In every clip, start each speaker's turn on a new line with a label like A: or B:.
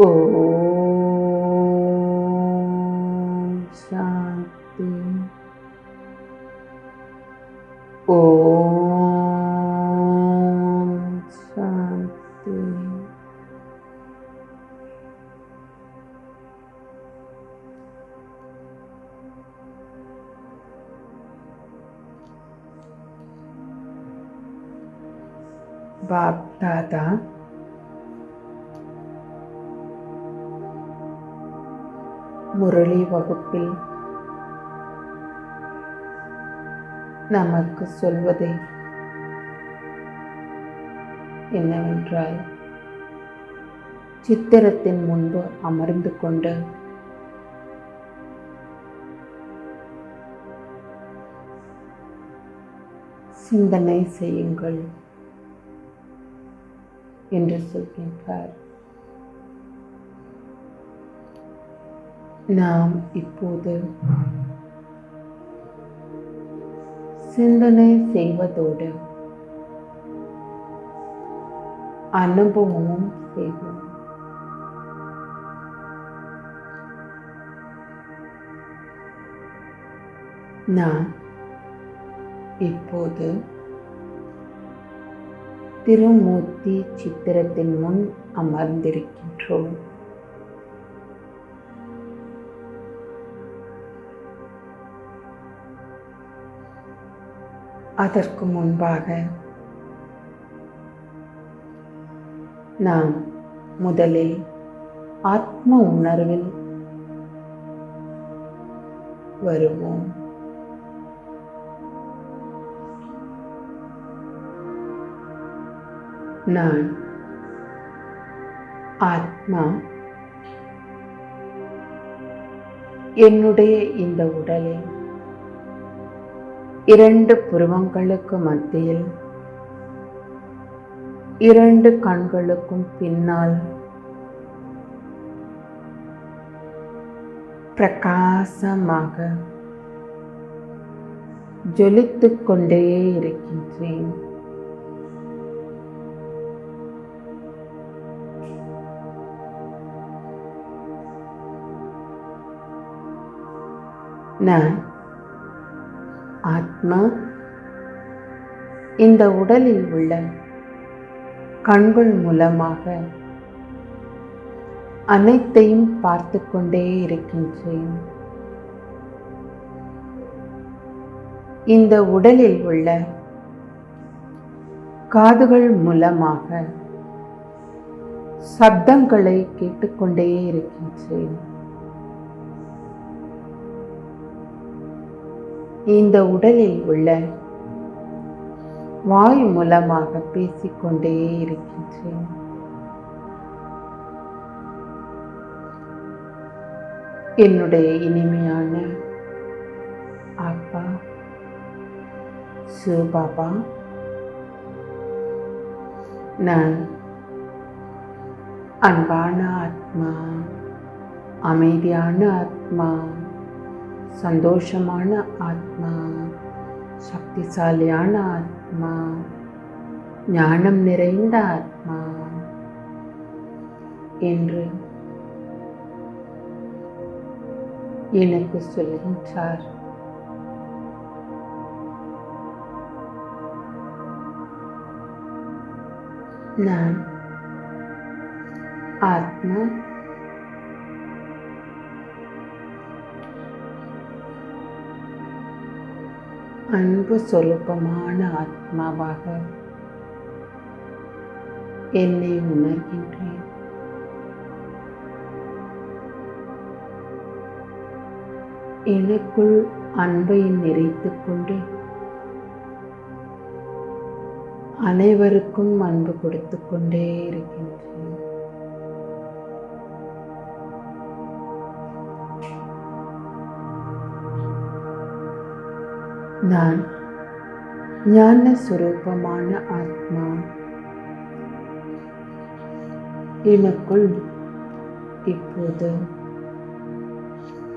A: ஓம் சாந்தி. ஓம் சாந்தி. Pop தாதா முரளி வகுப்பில் நமக்கு சொல்வது என்னவென்றால், சித்திரத்தின் முன்பு அமர்ந்து கொண்டு சிந்தனை செய்யுங்கள் என்று சொல்கின்றார். நாம் இப்போது சிந்தனை செய்வதோடு அனுபவமும் செய்வோம். நாம் இப்போது திருமூர்த்தி சித்திரத்தின் முன் அமர்ந்திருக்கின்றோம். அதற்கு முன்பாக நாம் முதலில் ஆத்ம உணர்வில் வருவோம். நான் ஆத்மா என்னுடைய இந்த உடலில் இரண்டு புருவங்களுக்கு மத்தியில், இரண்டு கண்களுக்கும் பின்னால் பிரகாசமாக ஜொலித்துக் கொண்டே இருக்கின்றேன். நான் ஆத்மா இந்த உடலில் உள்ள கண்கள் மூலமாக அனைத்தையும் பார்த்து கொண்டே இருக்கின்றேன். இந்த உடலில் உள்ள காதுகள் மூலமாக சப்தங்களை கேட்டுக்கொண்டே இருக்கின்றேன். இந்த உடலில் உள்ள வாய் மூலமாக பேசிக்கொண்டே இருக்கின்றேன். என்னுடைய இனிமையான அப்பா சிவபாபா, நான் அன்பான ஆத்மா, அமைதியான ஆத்மா, சந்தோஷமான ஆத்மா, சக்திசாலியான ஆத்மா, ஞானம் நிறைந்த ஆத்மா என்று எனக்கு சொல்கின்றார். நான் ஆத்மா அன்பு சொரூபமான ஆத்மாவாக என்னை உணர்கின்றேன். எனக்குள் அன்பை நிறைத்துக் கொண்டு அனைவருக்கும் அன்பு கொடுத்து கொண்டே இருக்கின்றேன். நான் ஞான சுரூபமான ஆத்மா. எனக்குள் இப்போது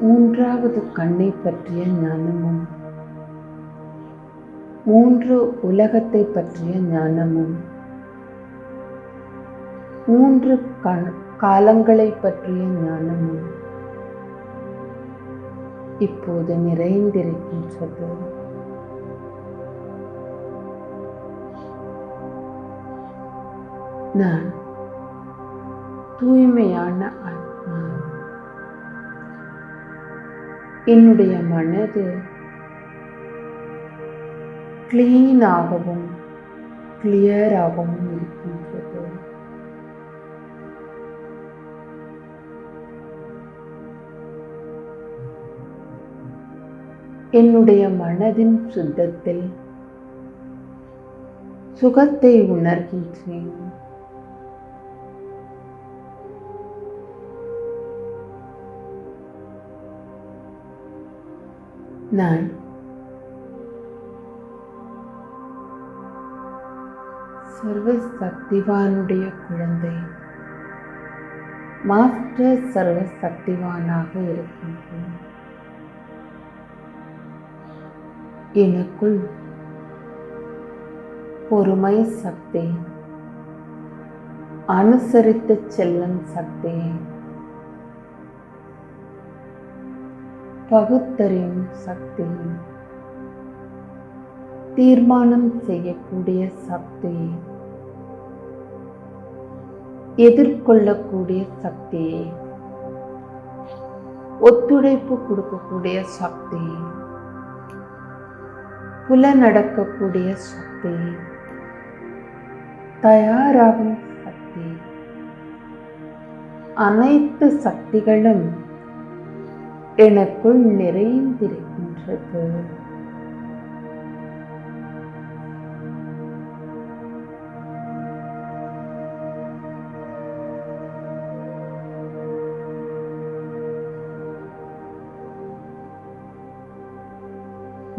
A: மூன்றாவது கண்ணை பற்றிய ஞானமும், மூன்று உலகத்தை பற்றிய ஞானமும், மூன்று காலங்களை பற்றிய ஞானமும் இப்போது நிறைந்திருக்கின்றது. நான் தூய்மையான ஆத்மா. என்னுடைய மனது கிளீனாகவும் கிளியராகவும் இருக்கின்றது. என்னுடைய மனதின் சுத்தத்தில் சுகத்தை உணர்கின்றேன். நான் சர்வ சக்திவானுடைய குழந்தை, மாஸ்டர் சர்வ சக்திவானாக இருக்கின்றேன். எனக்குள் பொறுமை சக்தி, அனுசரித்து செல்லும் சக்தி, பகுத்தறியும் சக்தி, தீர்மானம் செய்யக்கூடிய சக்தி, எதிர்கொள்ளக்கூடிய சக்தி, ஒத்துழைப்பு கொடுக்கக்கூடிய சக்தி, புலநடக்கக்கூடிய சக்தி, தயாராகும் சக்தி, அனைத்து சக்திகளும் எனக்குள் நிறைந்திருக்கின்றது.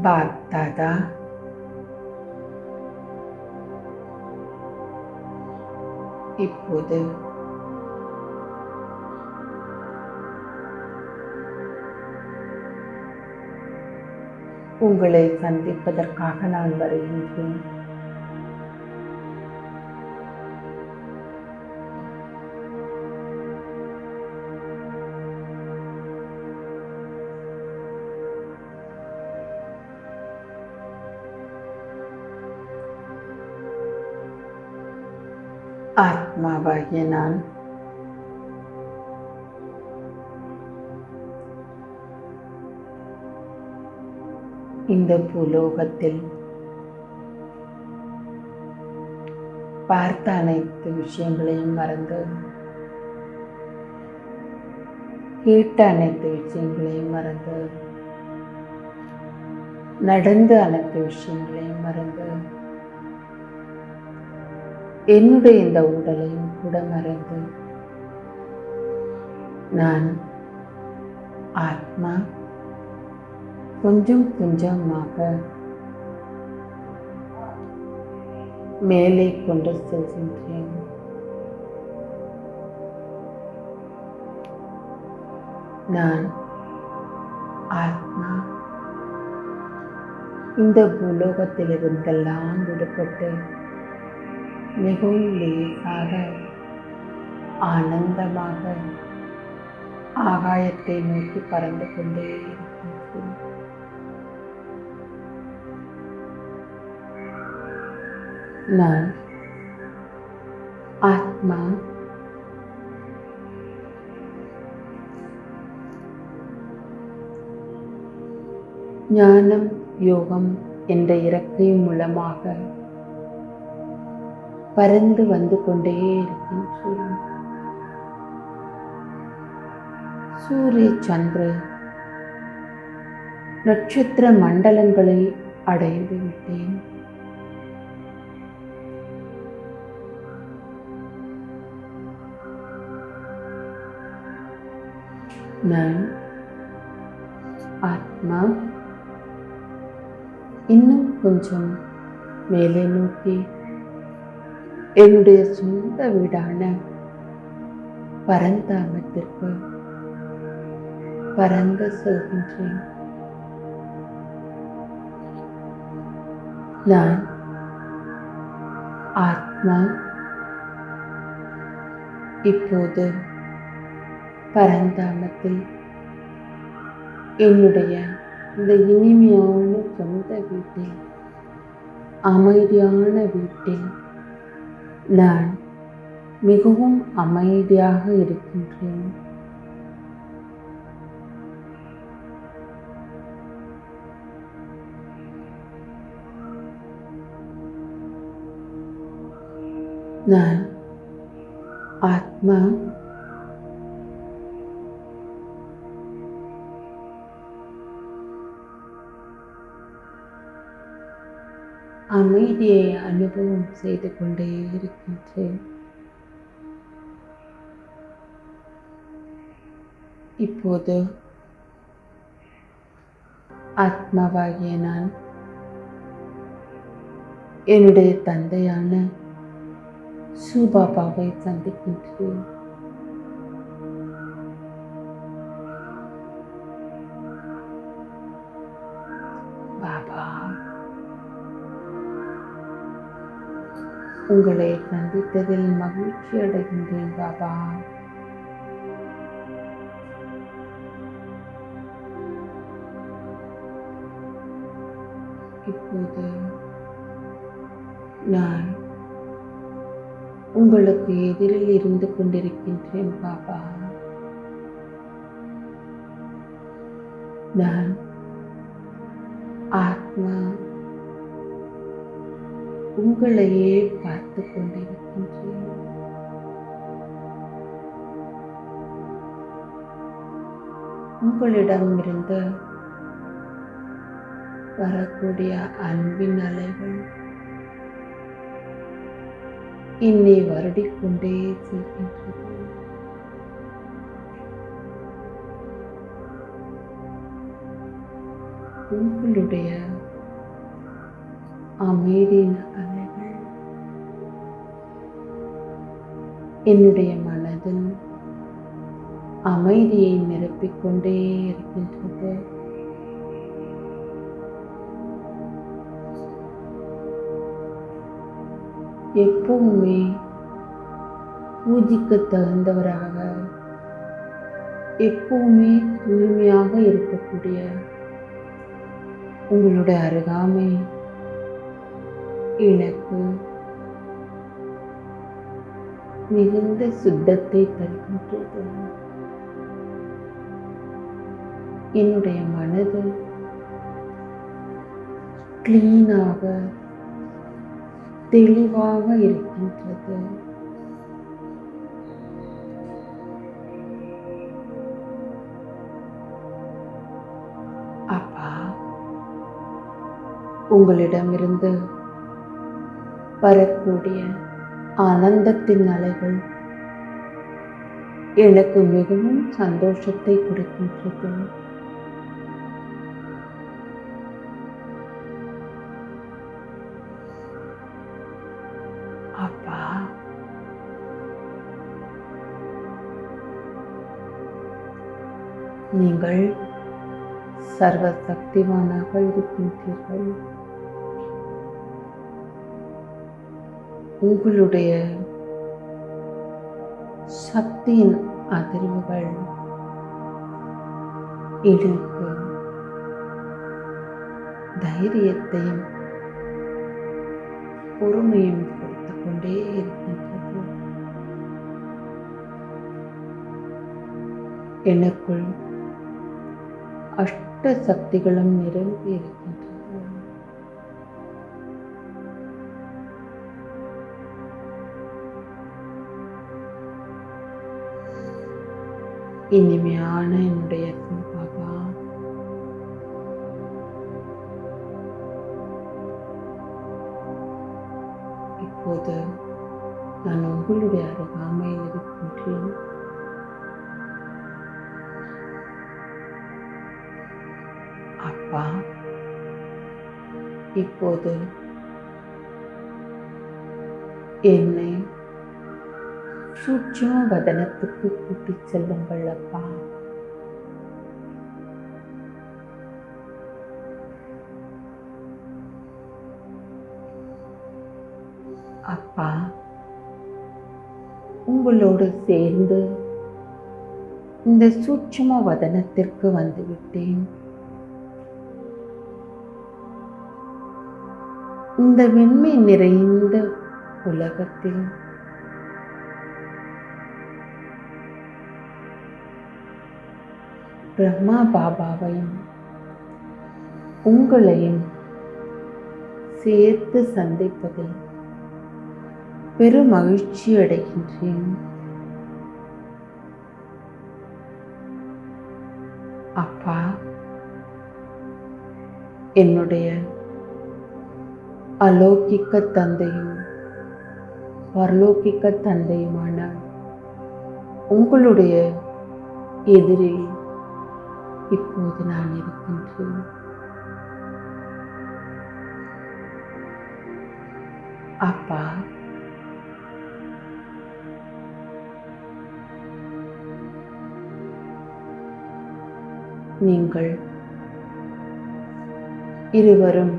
A: பாப் தாதா இப்போது உங்களை சந்திப்பதற்காக நான் வருகின்றேன். ஆத்மாவாகிய நான் இந்த பூலோகத்தில் பார்த்த அனைத்து விஷயங்களையும் மறந்து, கேட்ட அனைத்து விஷயங்களையும் மறந்து, நடந்த அனைத்து விஷயங்களையும் மறந்து, என்னுடைய இந்த உடலையும் கூட மறந்து, நான் ஆத்மா கொஞ்சம் கொஞ்சமாக மேலே கொண்டு செல்கின்றேன். நான் ஆத்மா இந்த பூலோகத்திலிருந்தெல்லாம் விடுபட்டு மிகவும் லேசாக ஆனந்தமாக ஆகாயத்தை நோக்கி பறந்து கொண்டே இருக்கின்றேன். நான் ஆத்மா ஞானம் யோகம் என்ற இறக்கை மூலமாக பறந்து வந்து கொண்டே இருக்கின்றேன். சூரிய சந்திர நட்சத்திர மண்டலங்களை அடைந்து விட்டேன். நான் ஆத்மா இன்னும் கொஞ்சம் மேலே நோக்கி என்னுடைய சொந்த வீடான பரந்தாமத்திற்கு பறந்து செல்கின்றேன். நான் ஆத்மா இப்போது பரந்தாமத்தில் என்னுடைய இந்த இனிமையான சொந்த வீட்டில், அமைதியான வீட்டில் நான் மிகவும் அமைதியாக இருக்கின்றேன். நான் ஆத்மா, அமைதியை அனுபவம் செய்து கொண்டே இருக்கின்றேன். இப்போது ஆத்மாவாகிய நான் என்னுடைய தந்தையான சிவபாபாவை சந்திக்கின்றேன். பாபா, உங்களை சந்தித்ததில் மகிழ்ச்சி அடைகின்றேன் பாபா. இப்போது நான் உங்களுக்கு எதிரில் இருந்து கொண்டிருக்கின்றேன் பாபா. நான் ஆத்மா, உங்களையே பார்த்து கொண்டிருக்கின்றேன். உங்களிடமிருந்து வரக்கூடிய அன்பின் அலைகள் என்னை வருடிக்கொண்டே செல்கின்றது. உங்களுடைய அமைதியின் அலைகள் என்னுடைய மனதில் அமைதியை நிரப்பிக்கொண்டே இருக்கின்றது. எப்பவுமே பூஜிக்க தகுந்தவராக, எப்பவுமே தூய்மையாக இருக்கக்கூடிய உங்களுடைய அருகாமை எனக்கு மிகுந்த சுத்தத்தை தருகின்றது. என்னுடைய மனது கிளீனாக, தெளிவாக இருக்கின்றது. அப்பா, உங்களிடமிருந்து வரக்கூடிய ஆனந்தத்தின் அலைகள் எனக்கு மிகவும் சந்தோஷத்தை கொடுக்கின்றது. அப்பா, நீங்கள் சர்வ சக்திவானாக இருக்கின்றீர்கள். உங்களுடைய சக்தியின் அதிர்வுகள் எனக்கு தைரியத்தையும் பொறுமையும் கொடுத்து கொண்டே இருக்கின்றது. எனக்குள் அஷ்ட சக்திகளும் நிரம்பி இருக்கின்றது. இனிமையான என்னுடைய பாபா, இப்போது நான் உங்களுடைய அருகாமையில் இருக்கின்றேன். அப்பா, இப்போது என்னை சூட்சும வதனத்துக்கு கூட்டிச் செல்லுங்கள் அப்பா. அப்பா, உங்களோடு சேர்ந்து இந்த சூட்சும வதனத்திற்கு வந்துவிட்டேன். இந்த வெண்மை நிறைந்த உலகத்தில் பிரம்மா பாபாவையும் உங்களையும் சேர்த்து சந்திப்பதில் பெரும் மகிழ்ச்சி அடைகின்றேன். அப்பா, என்னுடைய அலௌகிக்க தந்தையும் பரலோகிக்க தந்தையுமான உங்களுடைய எதிரில் இப்போது நான் இருக்கின்றேன். அப்பா, நீங்கள் இருவரும்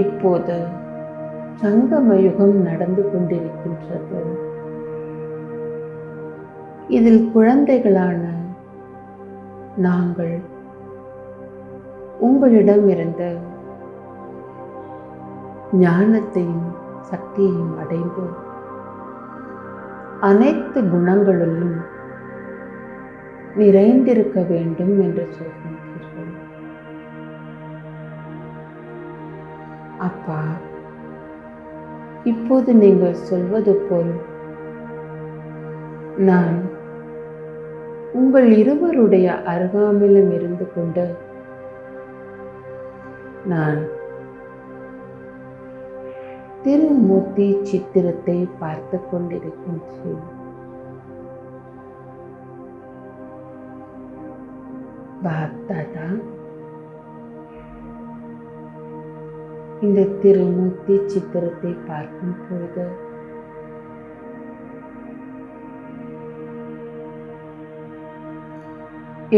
A: இப்போது சங்கம யுகம் நடந்து கொண்டிருக்கின்றது. இதில் குழந்தைகளான நாங்கள் உங்களிடமிருந்து ஞானத்தையும் சக்தியையும் அடைந்து அனைத்து குணங்களிலும் நிறைந்திருக்க வேண்டும் என்று சொல்கின்றீர்கள். அப்பா, இப்போது நீங்கள் சொல்வது போல் நான் உங்கள் இருவருடைய அருகாமையிலும் இருந்து கொண்டு நான் திருமூர்த்தி சித்திரத்தை பார்த்து கொண்டிருக்கின்றேன். பாப் தாதா, இந்த திருமூர்த்தி சித்திரத்தை பார்க்கும் பொழுது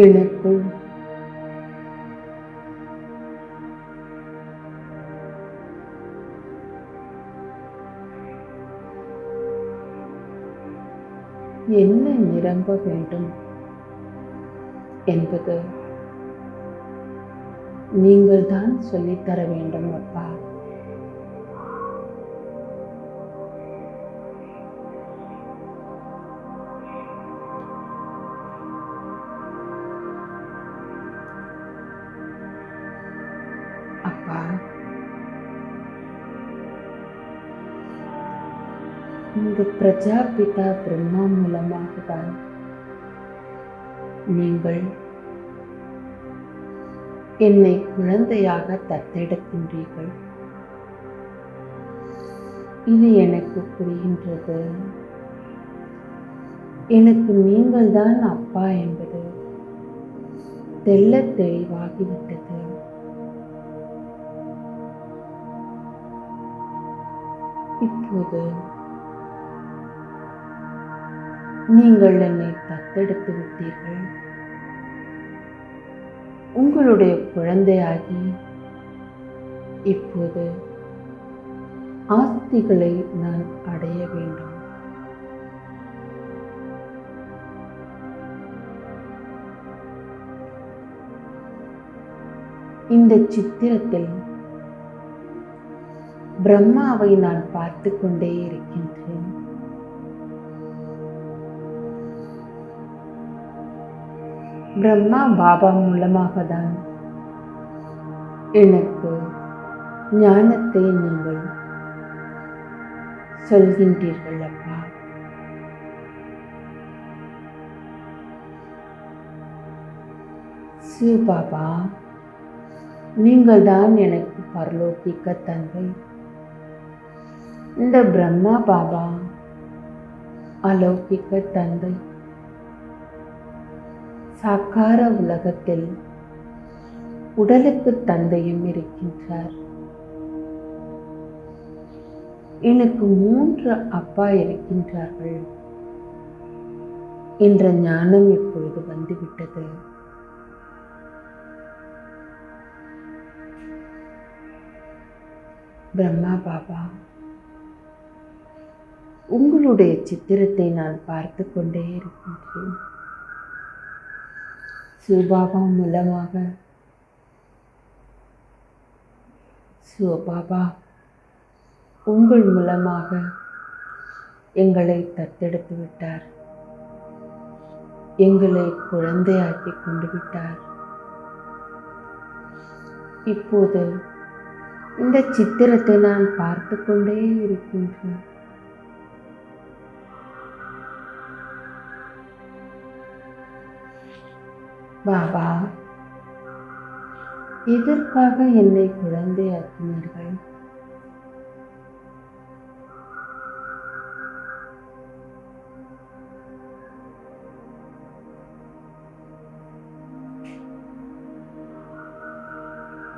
A: எனக்குள் என்ன நிரம்ப வேண்டும் என்பது நீங்கள் தான் சொல்லித்தர வேண்டும் அப்பா. அப்பா, இந்த பிரஜாபிதா பிரம்மா மூலமாக தான் நீங்கள் என்னை குழந்தையாக தத்தெடுக்கின்றீர்கள். இது எனக்கு புரிகின்றது. எனக்கு நீங்கள் தான் அப்பா என்பது தெள்ளத் தெளிவாகிவிட்டது. இப்போது நீங்கள் என்னை தத்தெடுத்து விட்டீர்கள். உங்களுடைய குழந்தையாகி இப்போது ஆஸ்திகளை நான் அடைய வேண்டும். இந்த சித்திரத்தில் பிரம்மாவை நான் பார்த்து கொண்டே இருக்கின்றேன். பிரம்மா பாபா மூலமாக தான் எனக்கு ஞானத்தை நீங்கள் சொல்கின்றீர்கள் அப்பா. சிவபாபா, நீங்கள் தான் எனக்கு பரலோகிக்க தந்தை. இந்த பிரம்மா பாபா அலௌகிக்க தந்தை. சாக்கார உலகத்தில் உடலுக்கு தந்தையும் இருக்கின்றார். எனக்கு 3 அப்பா இருக்கின்றார்கள் என்ற ஞானம் இப்பொழுது வந்துவிட்டது. பிரம்மா பாபா, உங்களுடைய சித்திரத்தை நான் பார்த்து கொண்டே இருக்கின்றேன். சிவபாபா மூலமாக சிவபாபா உங்கள் மூலமாக எங்களை தத்தெடுத்து விட்டார். எங்களை குழந்தையாக்கி கொண்டு விட்டார். இப்போது இந்த சித்திரத்தை நான் பார்த்து கொண்டே இருக்கின்றேன். பாபா, எதற்காக என்னை குழந்தையாக்கினீர்கள்?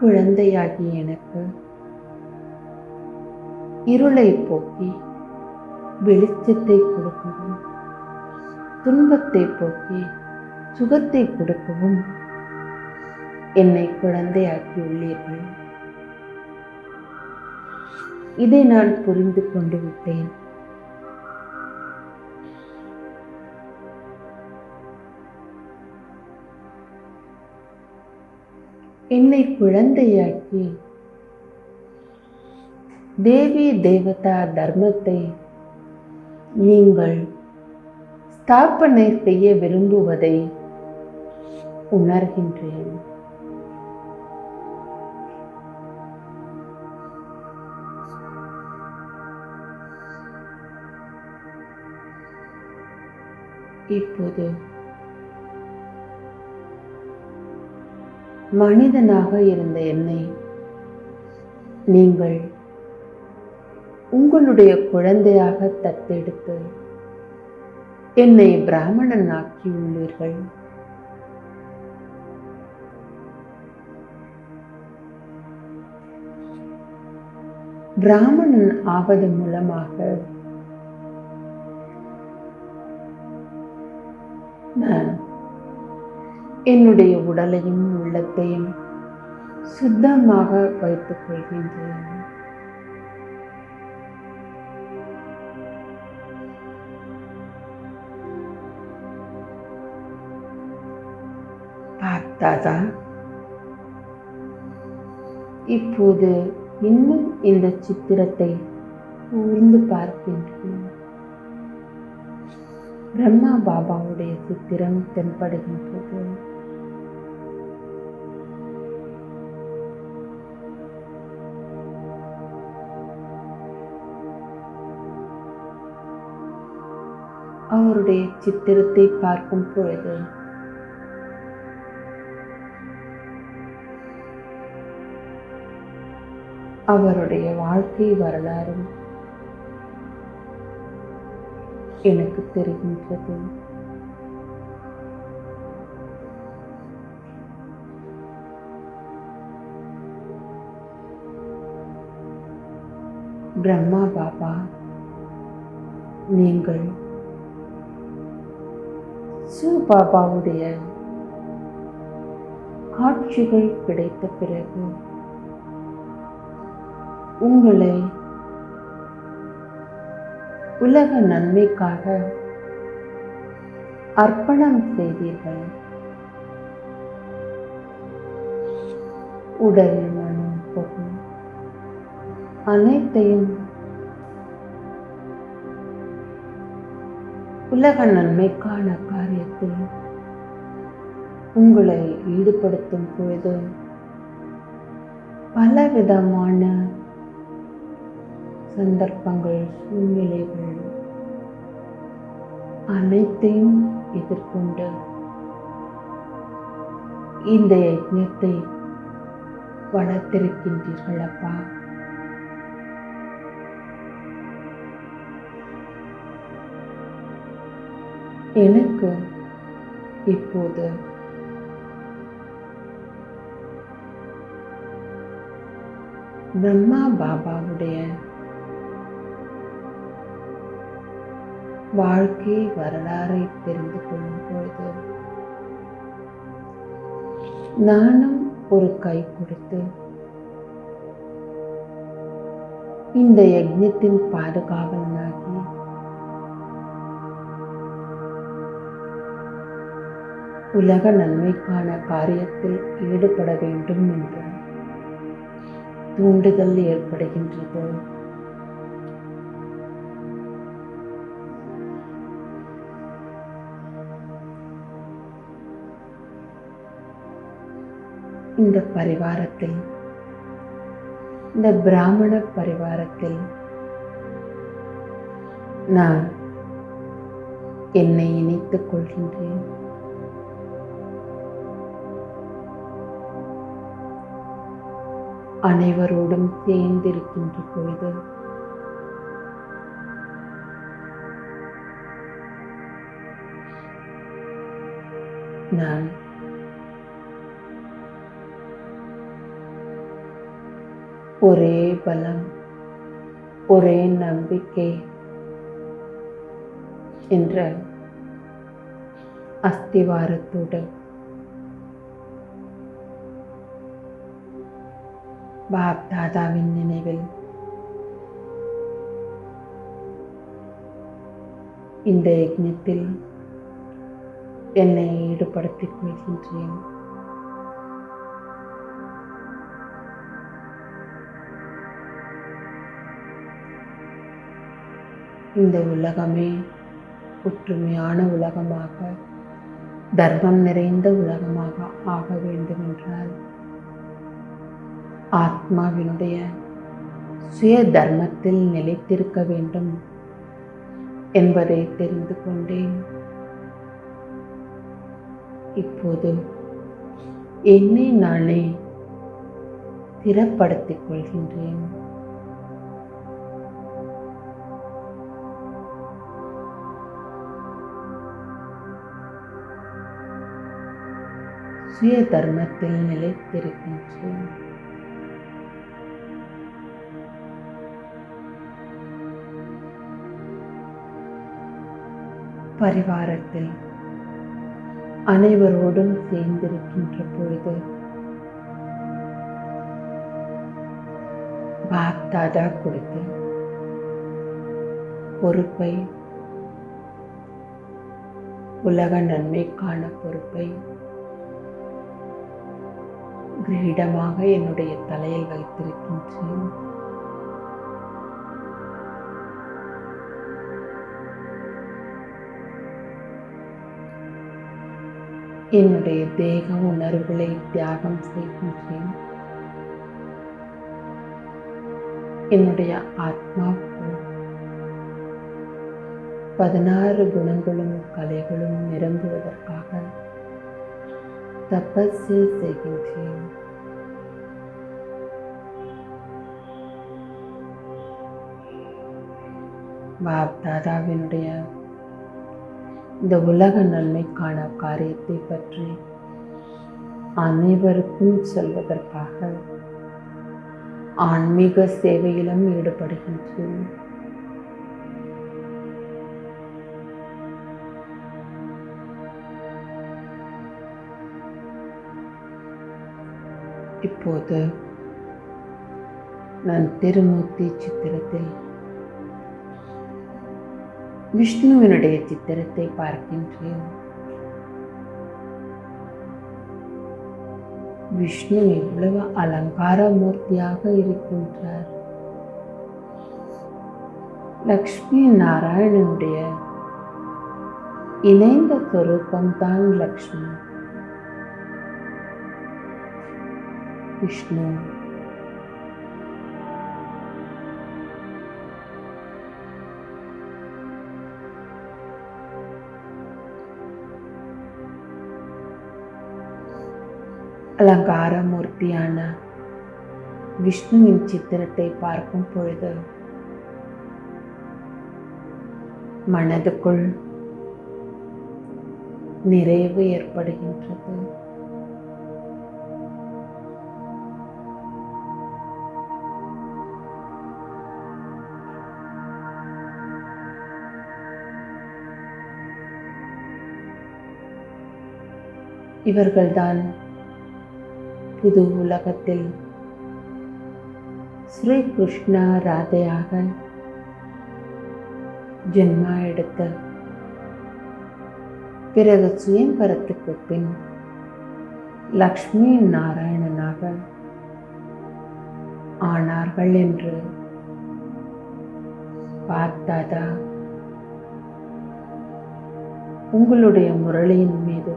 A: குழந்தையாகி எனக்கு இருளை போக்கி வெளிச்சத்தை கொடுக்கவும், துன்பத்தை போக்கி சுகத்தை கொடுக்கவும் என்னை குழந்தையாக்கி உள்ளீர்கள். இதை நான் புரிந்து கொண்டு விட்டேன். என்னை குழந்தையாக்கி தேவி தேவதா தர்மத்தை நீங்கள் ஸ்தாபனை செய்ய விரும்புவதை உணர்கின்றேன். இப்போது மனிதனாக இருந்த என்னை நீங்கள் உங்களுடைய குழந்தையாக தத்தெடுத்து என்னை பிராமணன் ஆக்கியுள்ளீர்கள். பிராமணன் ஆவது மூலமாக நான் என்னுடைய உடலையும் உள்ளத்தையும் சுத்தமாக வைத்துக் கொள்கின்றேன். பார்த்தாதா, இப்போது இன்னும் இந்த சித்திரத்தை கூர்ந்து பார்க்கின்றேன். பிரம்மா பாபாவுடைய சித்திரம் தென்படுகின்றது. அவருடைய சித்திரத்தை பார்க்கும் பொழுது அவருடைய வாழ்க்கை வரலாறும் எனக்கு தெரிகின்றது. பிரம்மா பாபா, நீங்கள் சிவபாபாவுடைய காட்சிகள் கிடைத்த பிறகு உங்களை உலக நன்மைக்காக அர்ப்பணம் செய்தீர்கள். உடல் மனம் பொருள் அனைத்தையும் உலக நன்மைக்கான காரியத்தில் உங்களை ஈடுபடுத்தும் பொழுது பலவிதமான சந்தர்ப்பங்கள், சூழ்நிலைகள் அனைத்தையும் எதிர்கொண்டு இந்த யஜ்ஞத்தை வளர்த்திருக்கின்றீர்கள் அப்பா. எனக்கு இப்போது பிரம்மா பாபாவுடைய வாழ்க்கை வரலாறை தெரிந்து கொள்ளும் பொழுது நானும் ஒரு கை கொடுத்து இந்த யஜ்ஞத்தின் பாதுகாவலனாகி உலக நன்மைக்கான காரியத்தில் ஈடுபட வேண்டும் என்ற தூண்டுதல் ஏற்படுகின்றது. இந்த பரிவாரத்தில், இந்த பிராமண பரிவாரத்தில் நான் என்னை இணைத்துக் கொள்கின்றேன். அனைவரோடும் சேர்ந்திருக்கின்ற பொழுது நான் ஒரே பலம், ஒரே நம்பிக்கை என்ற அஸ்திவாரத்தோடு பாப் தாதாவின் நினைவில் இந்த யஜ்ஞத்தில் என்னை ஈடுபடுத்திக் கொள்கின்றேன். இந்த உலகமே ஒற்றுமையான உலகமாக, தர்மம் நிறைந்த உலகமாக ஆக வேண்டும் என்றால் ஆத்மாவினுடைய சுய தர்மத்தில் நிலைத்திருக்க வேண்டும் என்பதை தெரிந்து கொண்டேன். இப்போது என்னை நானே திறப்படுத்திக் கொள்கின்றேன். சுய தர்மத்தில் நிலைத்திருக்கின்றேன். பரிவாரத்தில் அனைவரோடும் சேர்ந்திருக்கின்ற பொழுது பாப் தாதா கொடுத்து பொறுப்பை, உலக நன்மைக்கான பொறுப்பை கிரீடமாக என்னுடைய தலையில் வைத்திருக்கின்றேன். என்னுடைய தேக உணர்வுகளை தியாகம் செய்கின்றேன். என்னுடைய ஆத்மாவுக்கு 16 குணங்களும் கலைகளும் நிரம்புவதற்காக தபஸ்ஸு செய்கின்றேன். பாப் தாதாவினுடைய இந்த உலக நன்மைக்கான காரியத்தை பற்றி அனைவருக்கும் சொல்வதற்காக ஆன்மீக சேவையிலும் ஈடுபடுகின்றேன். இப்போது நான் திருமூர்த்தி சித்திரத்தில் விஷ்ணுவினுடைய சித்திரத்தை பார்க்கின்றேன். விஷ்ணு எவ்வளவு அலங்கார மூர்த்தியாக இருக்கின்றார். லக்ஷ்மி நாராயணனுடைய இணைந்த சொரூபம்தான் லக்ஷ்மி. விஷ்ணு அலங்கார மூர்த்தியான விஷ்ணுவின் சித்திரத்தை பார்க்கும் பொழுது மனதுக்குள் நிறைவு ஏற்படுகின்றது. இவர்கள்தான் புது உலகத்தில் ஸ்ரீ கிருஷ்ணா ராதையாக ஜென்மா எடுத்த பிறகு சுயம்பரத்துக்கு பின் லக்ஷ்மி நாராயணனாக ஆனார்கள் என்று பார்த்தாதா உங்களுடைய முரளியின் மீது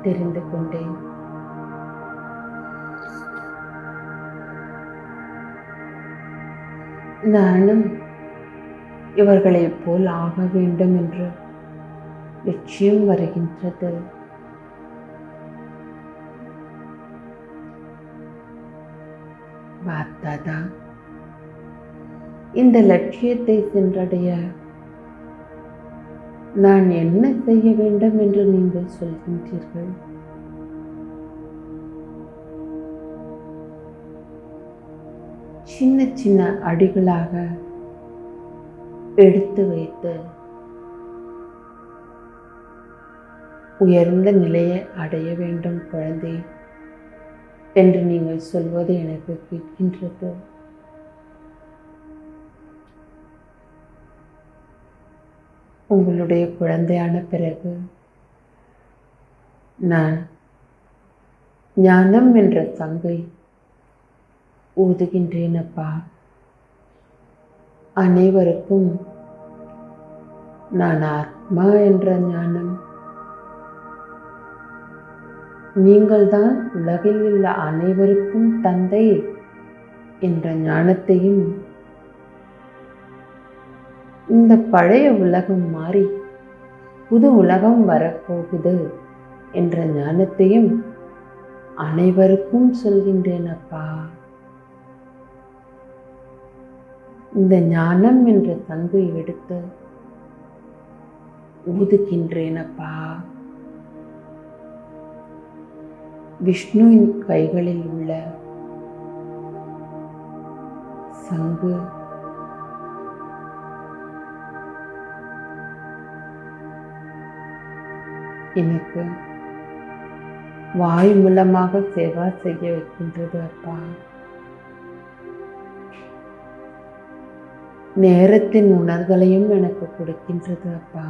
A: தெரிந்து கொண்டேன். நானும் இவர்களைப் போல் ஆக வேண்டும் என்று லட்சியம் வருகின்றது. பார்த்தாதா இந்த லட்சியத்தை சென்றடைய நான் என்ன செய்ய வேண்டும் என்று நீங்கள் சொல்கின்றீர்கள்? சின்ன சின்ன அடிகளாக எடுத்து வைத்து உயர்ந்த நிலையை அடைய வேண்டும் குழந்தை என்று நீங்கள் சொல்வது எனக்கு கேட்கின்றது. உங்களுடைய குழந்தையான பிறகு நான் ஞானம் என்ற சங்கை ஊதுகின்றேன் அப்பா. அனைவருக்கும் நான் ஆத்மா என்ற ஞானம், நீங்கள்தான் உலகில் உள்ள அனைவருக்கும் தந்தை என்ற ஞானத்தையும், இந்த பழைய உலகம் மாறி புது உலகம் வரப்போகுது என்ற ஞானத்தையும் அனைவருக்கும் சொல்கின்றேன் அப்பா. இந்த ஞானம் என்ற சங்கை எடுத்து ஊதுகின்றேன் அப்பா. விஷ்ணுவின் கைகளில் உள்ள சங்கு எனக்கு வாய் மூலமாக சேவா செய்ய வைக்கின்றது அப்பா. நேரத்தின் உணர்தலையும் எனக்கு கொடுக்கின்றது அப்பா.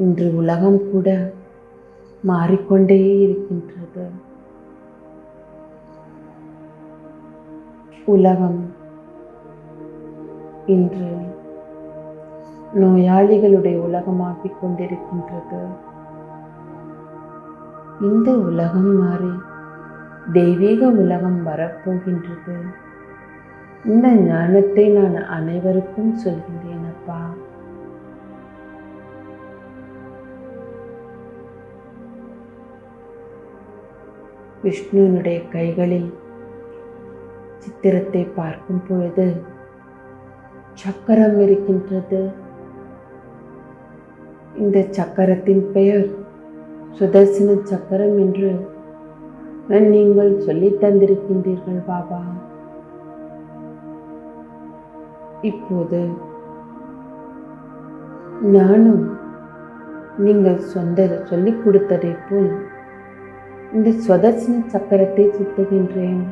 A: இன்று உலகம் கூட மாறிக்கொண்டே இருக்கின்றது. உலகம் இன்று நோயாளிகளுடைய உலகமாகிக் கொண்டிருக்கின்றது. இந்த உலகம் மாறி தெய்வீக உலகம் வரப்போகின்றது. இந்த ஞானத்தை நான் அனைவருக்கும் சொல்கின்றேன் அப்பா. விஷ்ணுனுடைய கைகளில் சித்திரத்தை பார்க்கும் பொழுது சக்கரம் இருக்கின்றது. இந்த சக்கரத்தின் பெயர் சுதர்சன சக்கரம் என்று நீங்கள் சொல்லித் தந்திருக்கின்றீர்கள் பாபா. இப்போது நானும் நீங்கள் சொல்லிக் கொடுத்ததை போல் இந்த சுதர்சன சக்கரத்தை சுத்துகின்றேன்.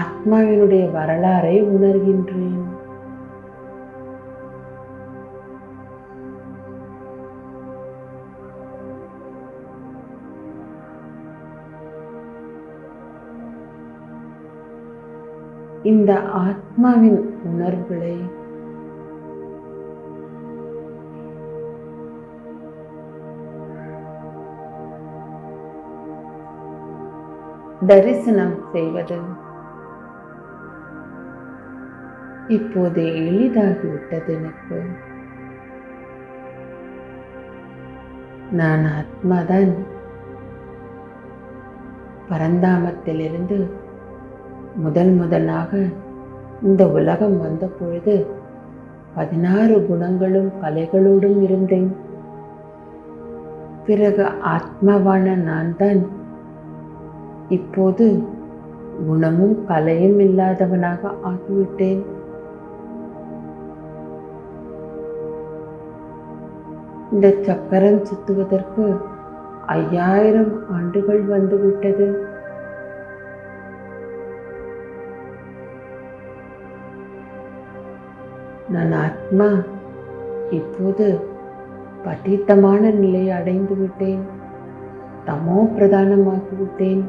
A: ஆத்மாவினுடைய வரலாறை உணர்கின்றேன். இந்த ஆத்மாவின் உணர்வுகளை தரிசனம் செய்வது இப்போது எளிதாகிவிட்டது எனக்கு. நான் ஆத்மாதான். பரந்தாமத்திலிருந்து முதலாக இந்த உலகம் வந்த பொழுது 16 குணங்களும் கலைகளோடும் இருந்தேன். பிறகு ஆத்மாவான நான் தான் இப்போது குணமும் கலையும் இல்லாதவனாக ஆகிவிட்டேன். இந்த சக்கரம் சுத்துவதற்கு 5000 ஆண்டுகள் வந்துவிட்டது. நான் ஆத்மா இப்போது பதீத்தமான நிலையை அடைந்து விட்டேன், தமோ பிரதானமாகிவிட்டேன்.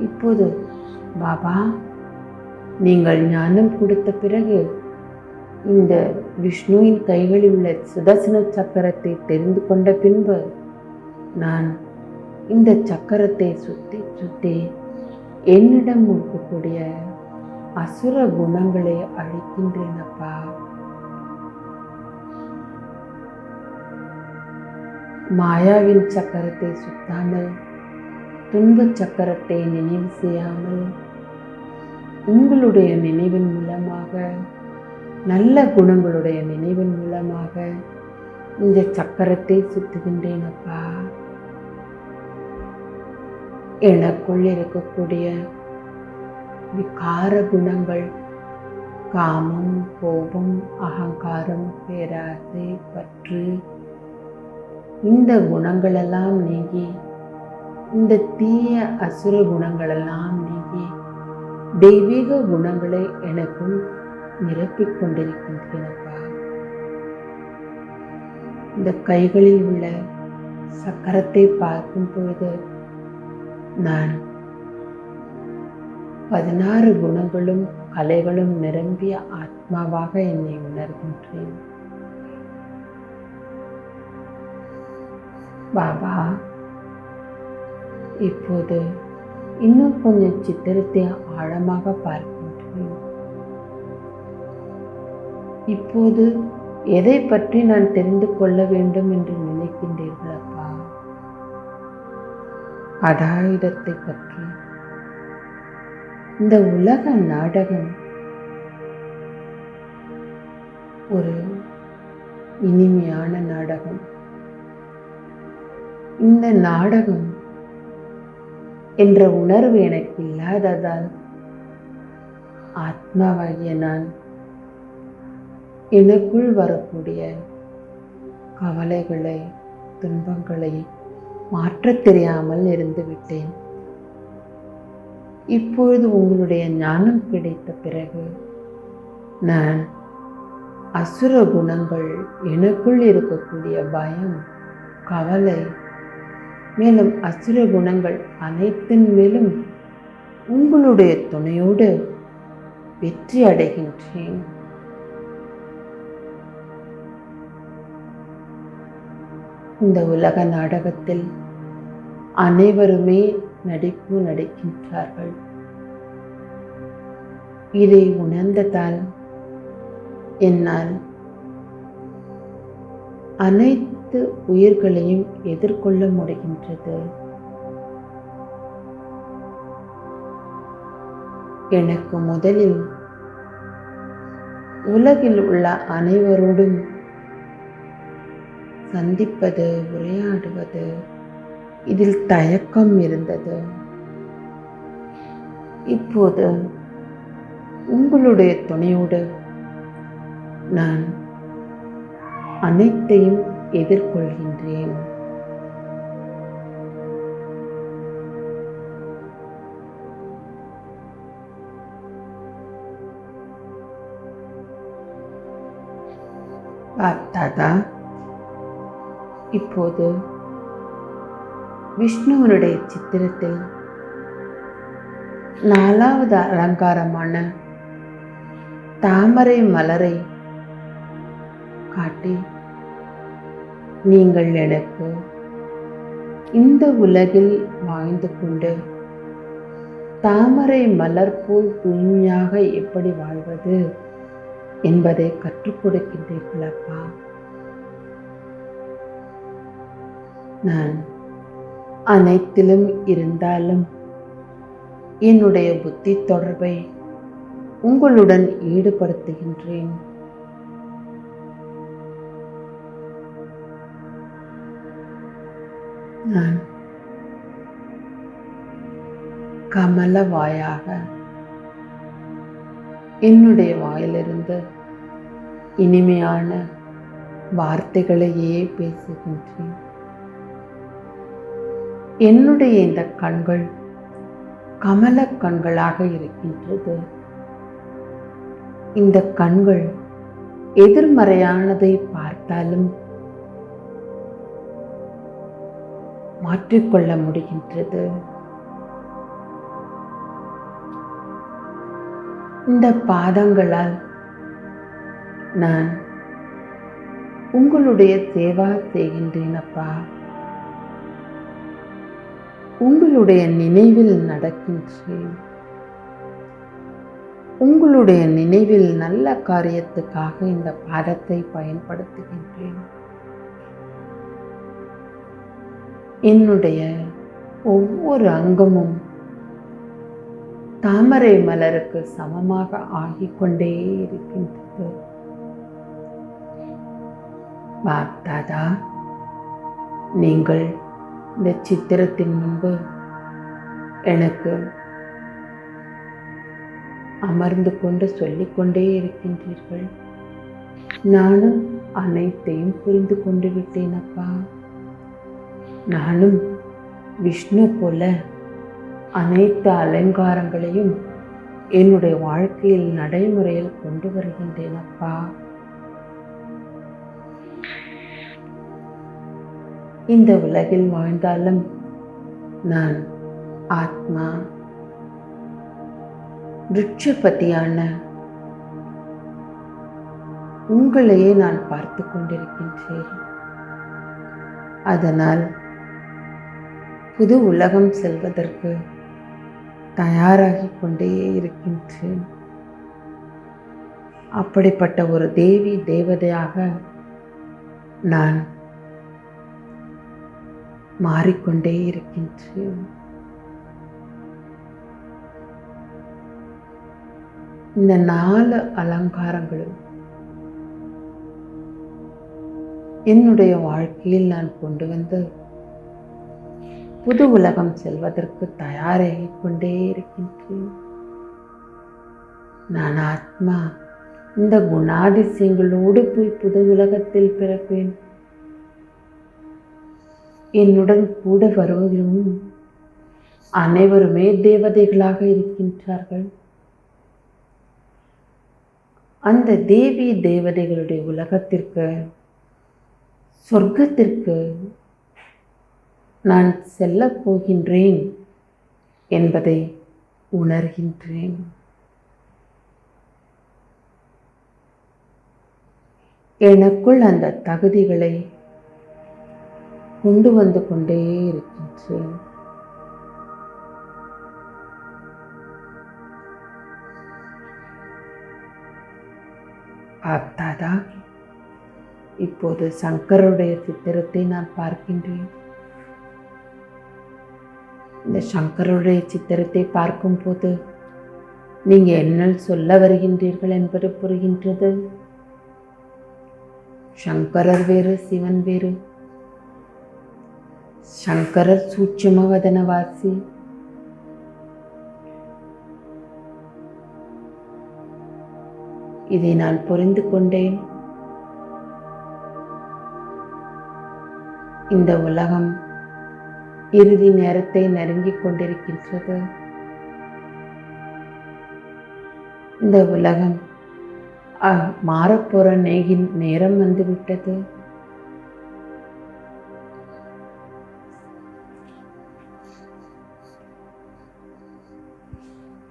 A: இப்போது பாபா, நீங்கள் ஞானம் கொடுத்த பிறகு இந்த விஷ்ணுவின் கைகளில் உள்ள சுதர்சன சக்கரத்தை தெரிந்து கொண்ட பின்பு நான் இந்த சக்கரத்தை சுற்றி சுற்றி என்னிடம் இருக்கக்கூடிய அசுர குணங்களை அழிக்கின்றேன் அப்பா. மாயாவின் சக்கரத்தை சுத்தாமல், துன்ப சக்கரத்தை நினைவு செய்யாமல், உங்களுடைய நினைவின் மூலமாக, நல்ல குணங்களுடைய நினைவின் மூலமாக இந்த சக்கரத்தை சுத்துகின்றேன் அப்பா. எனக்குள் இருக்கக்கூடிய விகார குணங்கள், காமம், கோபம், அகங்காரம், பேராசை, பற்று, இந்த குணங்களெல்லாம் நீங்கி, இந்த தீய அசுர குணங்களெல்லாம் நீங்கி தெய்வீக குணங்களை எனக்குள் நிரப்பிக் கொண்டிருக்கின்றனப்பா. இந்த கைகளில் உள்ள சக்கரத்தை பார்க்கும் பொழுது நான் 16 குணங்களும் கலைகளும் நிரம்பிய ஆத்மாவாக என்னை உணர்கின்றேன். பாபா, இப்போது இன்னும் கொஞ்சம் சித்திரத்தை ஆழமாக பார்க்கின்றேன். இப்போது எதை பற்றி நான் தெரிந்து கொள்ள வேண்டும் என்று நினைக்கின்றீர்கள் அப்பா? அடாயுதத்தை பற்றி. இந்த உலக நாடகம் ஒரு இனிமையான நாடகம். இந்த நாடகம் என்ற உணர்வு எனக்கு இல்லாததால் ஆத்மாவாகிய நான் எனக்குள் வரக்கூடிய கவலைகளை, துன்பங்களை மாற்றத் தெரியாமல் இருந்து விட்டேன். இப்பொழுது உங்களுடைய ஞானம் கிடைத்த பிறகு நான் அசுர குணங்கள், எனக்குள் இருக்கக்கூடிய பயம், கவலை, மேலும் அசுர குணங்கள் அனைத்தின் மேலும் உங்களுடைய துணையோடு வெற்றி அடைகின்றேன். இந்த உலக நாடகத்தில் அனைவருமே நடிப்பு நடிக்கின்றார்கள். இதை உணர்ந்ததால் என்னால் அனைத்து உயிர்களையும் எதிர்கொள்ள முடிகின்றது. எனக்கு முதலில் உலகில் உள்ள அனைவரோடும் சந்திப்பது, உரையாடுவது, இதில் தயக்கம் இருந்தது. இப்போது உங்களுடைய துணையோடு நான் அனைத்தையும் எதிர்கொள்கின்றேன். தாத்தா, இப்போது விஷ்ணுவனுடைய சித்திரத்தில் 4வது அலங்காரமான தாமரை மலரை காட்டி, நீங்கள் எனக்கு இந்த உலகில் வாழ்ந்து கொண்டு தாமரை மலர் போல் தூய்மையாக எப்படி வாழ்வது என்பதை கற்றுக் கொடுக்கின்றீர்கள் அப்பா. நான் அனைத்திலும் இருந்தாலும் என்னுடைய புத்தி தொடர்பை உங்களுடன் ஈடுபடுத்துகின்றேன். நான் கமலவாயாக என்னுடைய வாயிலிருந்து இனிமையான வார்த்தைகளையே பேசுகின்றேன். என்னுடைய இந்த கண்கள் கமல கண்களாக இருக்கின்றது. இந்த கண்கள் எதிர்மறையானதை பார்த்தாலும் மாற்றிக்கொள்ள முடிகின்றது. இந்த பாதங்களால் நான் உங்களுடைய சேவா செய்கின்றேன் அப்பா. உங்களுடைய நினைவில் நடக்கின்றேன். உங்களுடைய நினைவில் நல்ல காரியத்துக்காக இந்த பாதத்தை பயன்படுத்துகின்றேன். என்னுடைய ஒவ்வொரு அங்கமும் தாமரை மலருக்கு சமமாக ஆகிக்கொண்டே இருக்கின்றது. பாப்தாதா, நீங்கள் இந்த சித்திரத்தின் முன்பு எனக்கு அமர்ந்து கொண்டு சொல்லிக்கொண்டே இருக்கின்றீர்கள். நானும் அனைத்தையும் புரிந்து கொண்டு விட்டேன் அப்பா. நானும் விஷ்ணு போல அனைத்து அலங்காரங்களையும் என்னுடைய வாழ்க்கையில் நடைமுறையில் கொண்டு வருகின்றேன் அப்பா. இந்த உலகில் வாழ்ந்தாலும் நான் ஆத்மா விருட்சபதியான உங்களையே நான் பார்த்து கொண்டிருக்கின்றேன். அதனால் புது உலகம் செல்வதற்கு தயாராகி கொண்டே இருக்கின்றேன். அப்படிப்பட்ட ஒரு தேவி தேவதையாக நான் மாறிக்கொண்டே இருக்கின்றேன். இந்த 4 அலங்காரங்களும் என்னுடைய வாழ்க்கையில் நான் கொண்டு வந்து புது உலகம் செல்வதற்கு தயாராகிக் கொண்டே இருக்கின்றேன். நான் ஆத்மா இந்த குணாதிசயங்களோடு போய் புது உலகத்தில் பிறப்பேன். என்னுடன் கூட வருவதும் அனைவருமே தேவதைகளாக இருக்கின்றார்கள். அந்த தேவி தேவதைகளுடைய உலகத்திற்கு, சொர்க்கத்திற்கு நான் செல்லப் போகின்றேன் என்பதை உணர்கின்றேன். எனக்குள் அந்த தகுதிகளை கொண்டு வந்து கொண்டே இருக்கின்றேன். பாப்தாதா, இப்போது சங்கருடைய சித்திரத்தை நான் பார்க்கின்றேன். இந்த சங்கருடைய சித்திரத்தை பார்க்கும்போது நீங்கள் என்ன சொல்ல வருகின்றீர்கள் என்பது புரிகின்றது. சங்கரர் வேறு, சிவன் வேறு. சங்கரர் சூட்சுமவதனவாசி, இதை நான் புரிந்து கொண்டேன். இந்த உலகம் இறுதி நேரத்தை நெருங்கிக் கொண்டிருக்கின்றது. இந்த உலகம் மாறப்போற நேரம் வந்துவிட்டது.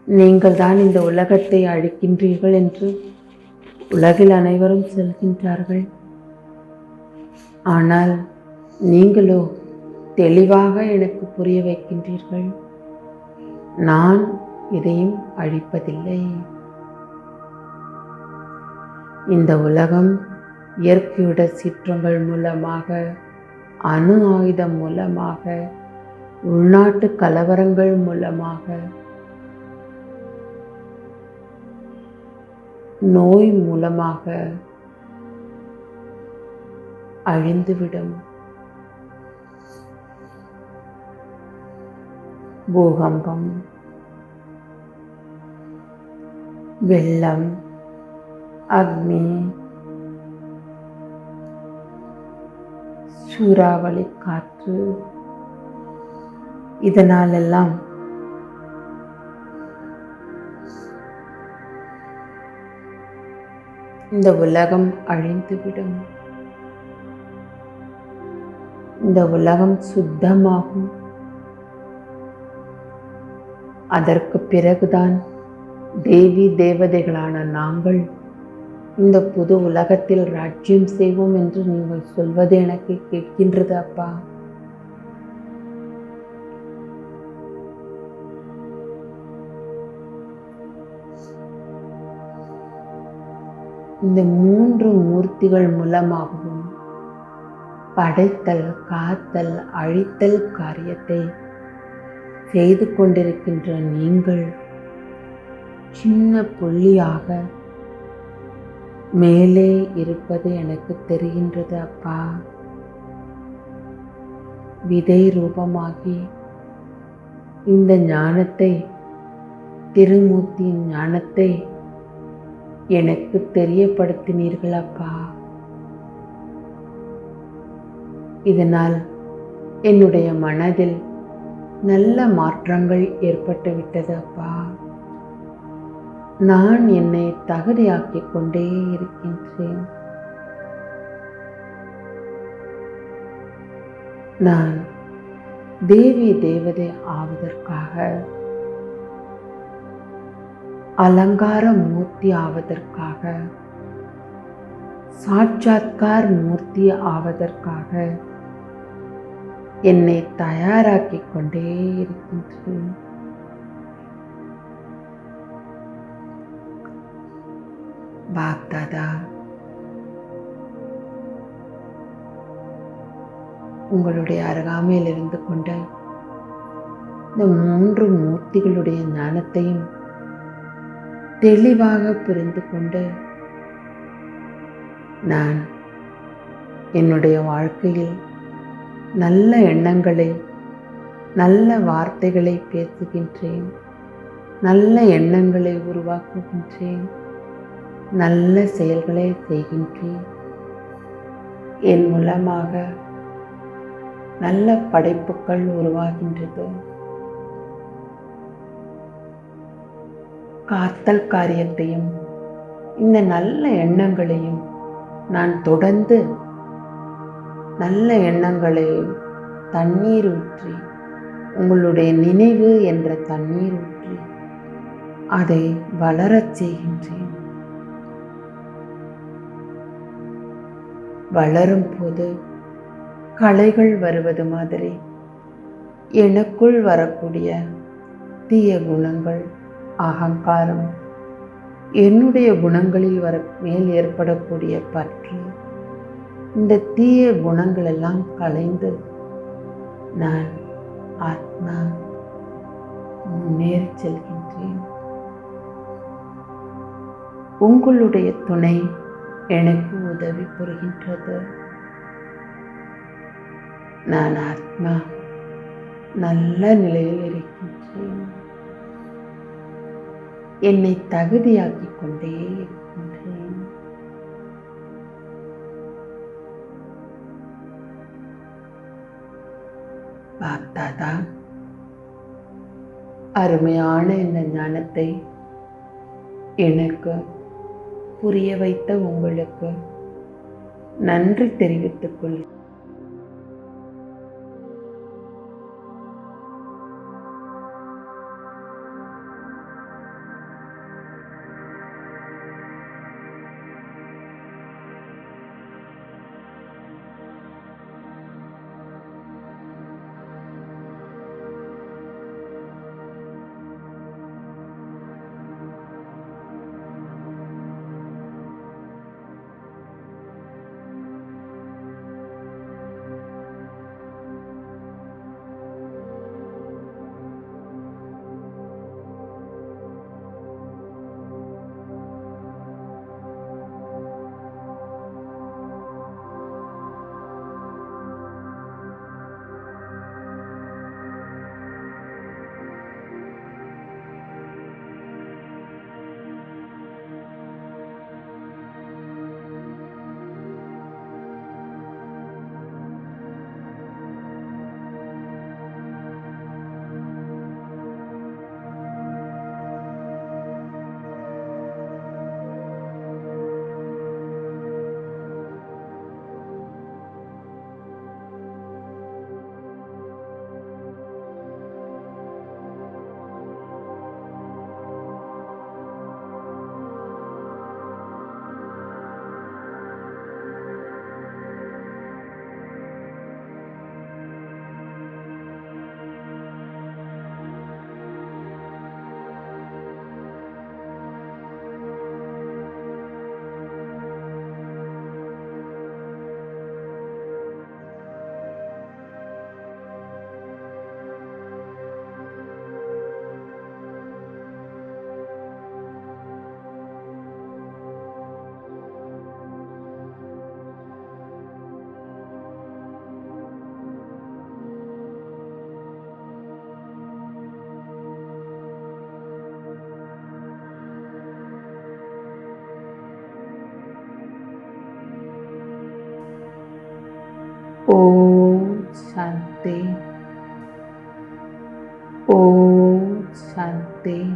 A: நீங்கள் தான் இந்த உலகத்தை அழிக்கின்றீர்கள் என்று உலகில் அனைவரும் சொல்கின்றார்கள். ஆனால் நீங்களோ தெளிவாக எனக்கு புரிய வைக்கின்றீர்கள், நான் எதையும் அழிப்பதில்லை. இந்த உலகம் இயற்கையுட சீற்றங்கள் மூலமாக, அணு ஆயுதம் மூலமாக, உள்நாட்டு கலவரங்கள் மூலமாக, நோய் மூலமாக அழிந்துவிடும். பூகம்பம், வெள்ளம், அக்னி, சூறாவளி காற்று, இதனாலெல்லாம் இந்த உலகம் அழிந்துவிடும். இந்த உலகம் சுத்தமாகும். அதற்கு பிறகுதான் தேவி தேவதைகளான நாங்கள் இந்த புது உலகத்தில் ராஜ்யம் செய்வோம் என்று நீங்கள் சொல்வது எனக்கு கேட்கின்றது அப்பா. இந்த 3 மூர்த்திகள் மூலமாகவும் படைத்தல், காத்தல், அழித்தல் காரியத்தை செய்து கொண்டிருக்கின்ற நீங்கள் சின்ன புள்ளியாக மேலே இருப்பது எனக்கு தெரிகின்றது அப்பா. விதை ரூபமாகி இந்த ஞானத்தை, திருமூர்த்தியின் ஞானத்தை எனக்கு தெரியப்படுத்தினீர்கள் அப்பா. இதனால் என்னுடைய மனதில் நல்ல மாற்றங்கள் ஏற்பட்டுவிட்டது அப்பா. நான் என்னை தகுதியாக்கிக் கொண்டே இருக்கின்றேன். நான் தேவி தேவதை ஆவதற்காக, அலங்கார மூர்த்தி ஆவதற்காக, சாட்சாத்கார் மூர்த்தி ஆவதற்காக என்னை தயாராக்கிக் கொண்டே இருக்கின்றேன். பாப்தாதா, உங்களுடைய அருகாமையில் இருந்து கொண்டு இந்த 3 மூர்த்திகளுடைய ஞானத்தையும் தெளிவாக புரிந்து கொண்டு நான் என்னுடைய வாழ்க்கையில் நல்ல எண்ணங்களை, நல்ல வார்த்தைகளை பேசுகின்றேன், நல்ல எண்ணங்களை உருவாக்குகின்றேன், நல்ல செயல்களை செய்கின்றேன். என் மூலமாக நல்ல படைப்புகள் உருவாகின்றது. காத்தல் காரியத்தையும் இந்த நல்ல எண்ணங்களையும் நான் தொடர்ந்து நல்ல எண்ணங்களை தண்ணீர் ஊற்றி, உங்களுடைய நினைவு என்ற தண்ணீர் ஊற்றி அதை வளரச் செய்கின்றேன். வளரும் போது களைகள் வருவது மாதிரி எனக்குள் வரக்கூடிய தீய குணங்கள், அகங்காரம், என்னுடைய குணங்களில் மேல் ஏற்படக்கூடிய பற்று, இந்த தீய குணங்கள் எல்லாம் களைந்து நான் ஆத்மா முன்னேறி செல்கின்றேன். உங்களுடைய துணை எனக்கு உதவி புரிகின்றது. நான் ஆத்மா நல்ல நிலையில் இருக்கின்றேன். என்னை தகுதியாக்கிக் கொண்டே இருக்கின்றேன். பாப்தாதா, அருமையான இந்த ஞானத்தை எனக்கு புரிய வைத்த உங்களுக்கு நன்றி தெரிவித்துக் கொள்கிறேன். ஓம் சாந்தி. ஓம் சாந்தி.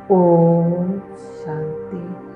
A: ஓம் சாந்தி.